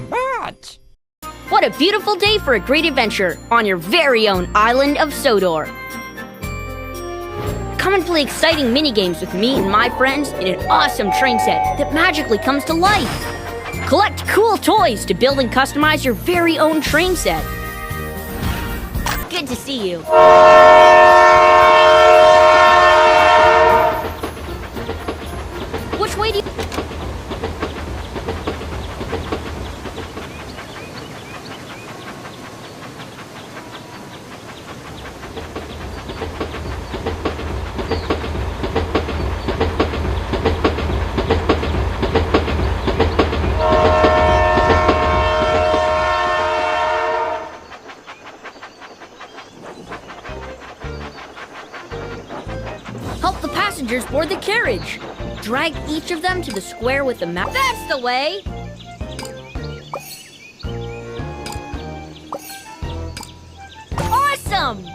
But What a beautiful day for a great adventure on your very own island of Sodor. Come and play exciting mini-games with me and my friends in an awesome train set that magically comes to life. Collect cool toys to build and customize your very own train set. Good to see you. Which way do you... Help the passengers board the carriage. Drag each of them to the square with the map. That's the way! Awesome!